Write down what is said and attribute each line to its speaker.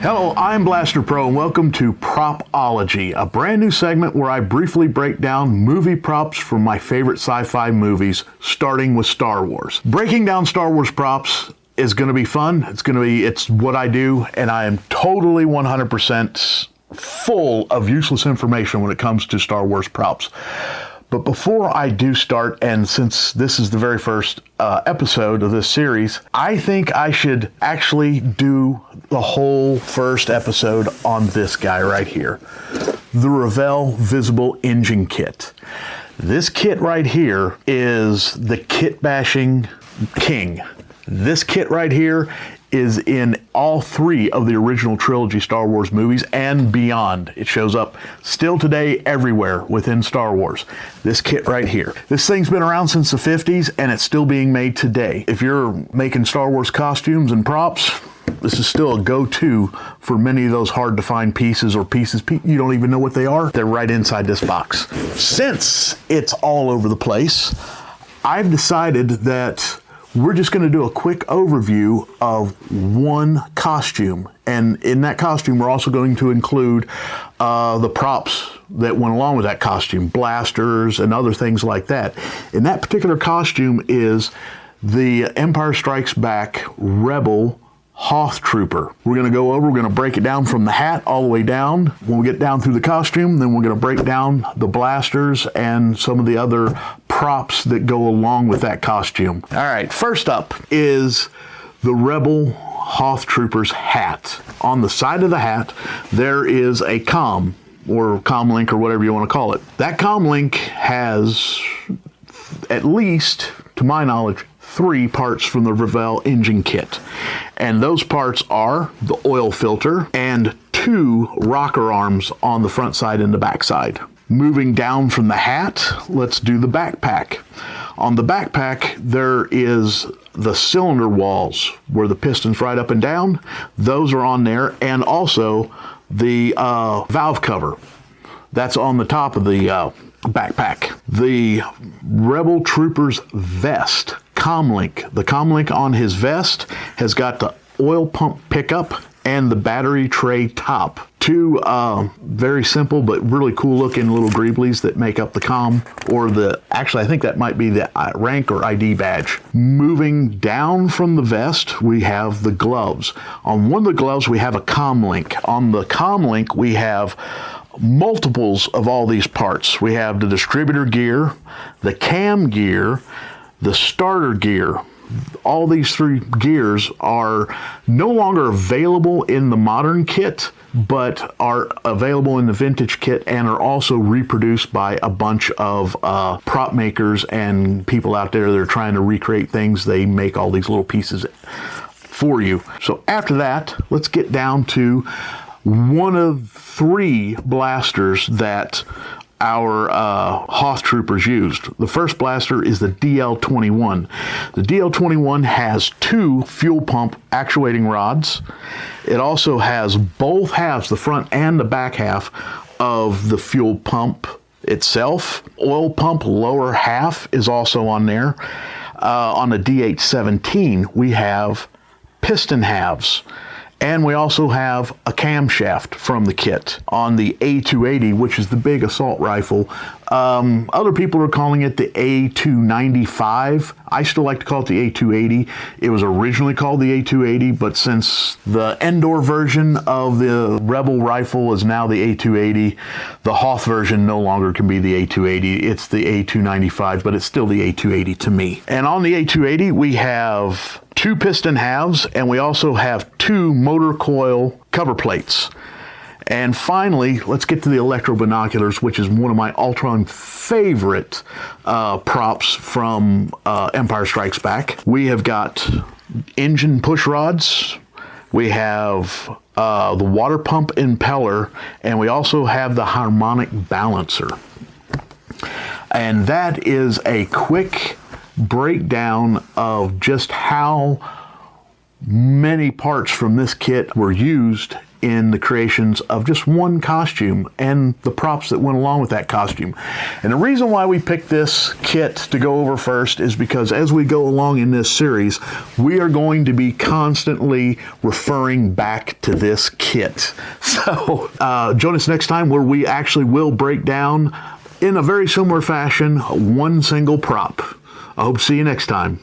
Speaker 1: Hello, I'm BlasterPro and welcome to Propology, a brand new segment where I briefly break down movie props from my favorite sci-fi movies, starting with Star Wars. Breaking down Star Wars props is going to be fun. It's what I do, and I am totally 100% full of useless information when it comes to Star Wars props. But before I do start, and since this is the very first episode of this series, I think I should actually do the whole first episode on this guy right here, the Revell Visible Engine kit. This kit right here is the kit bashing king. This kit right here is in all three of the original trilogy Star Wars movies and beyond. It shows up still today everywhere within Star Wars. This kit right here. This thing's been around since the 50s and it's still being made today. If you're making Star Wars costumes and props, this is still a go-to for many of those hard to find pieces or pieces you don't even know what they are. They're right inside this box. Since it's all over the place, I've decided that we're just going to do a quick overview of one costume. And in that costume, we're also going to include the props that went along with that costume, blasters and other things like that. And that particular costume is the Empire Strikes Back Rebel Hoth Trooper. We're going to break it down from the hat all the way down. When we get down through the costume, then we're going to break down the blasters and some of the other props that go along with that costume. All right, first up is the Rebel Hoth Trooper's hat. On the side of the hat, there is a comm, or comm link, or whatever you want to call it. That comm link has, at least, to my knowledge, 3 parts from the Revell engine kit. And those parts are the oil filter and 2 rocker arms on the front side and the back side. Moving down from the hat, let's do the backpack. On the backpack, there is the cylinder walls where the pistons ride up and down. Those are on there, and also the valve cover. That's on the top of the backpack. The Rebel Trooper's vest, comlink. The comlink on his vest has got the oil pump pickup and the battery tray top. 2 very simple but really cool looking little greeblies that make up the comm, or actually I think that might be the rank or ID badge. Moving down from the vest, we have the gloves. On one of the gloves we have a comm link. On the comm link we have multiples of all these parts. We have the distributor gear, the cam gear, the starter gear. All these 3 gears are no longer available in the modern kit, but are available in the vintage kit and are also reproduced by a bunch of prop makers and people out there that are trying to recreate things. They make all these little pieces for you. So after that, let's get down to one of 3 blasters that our Hoth Troopers used. The first blaster is the DL-21. The DL-21 has 2 fuel pump actuating rods. It also has both halves, the front and the back half, of the fuel pump itself. Oil pump lower half is also on there. On the DH-17, we have piston halves. And we also have a camshaft from the kit. On the A280, which is the big assault rifle, other people are calling it the A295. I still like to call it the A280. It was originally called the A280, but since the Endor version of the Rebel rifle is now the A280, the Hoth version no longer can be the A280. It's the A295, but it's still the A280 to me. And on the A280, we have 2 piston halves, and we also have 2 motor coil cover plates. And finally, let's get to the Electrobinoculars, which is one of my all-time favorite props from Empire Strikes Back. We have got engine push rods, we have the water pump impeller, and we also have the harmonic balancer. And that is a quick breakdown of just how many parts from this kit were used in the creations of just one costume and the props that went along with that costume. And the reason why we picked this kit to go over first is because as we go along in this series, we are going to be constantly referring back to this kit. So join us next time where we actually will break down in a very similar fashion one single prop. I hope to see you next time.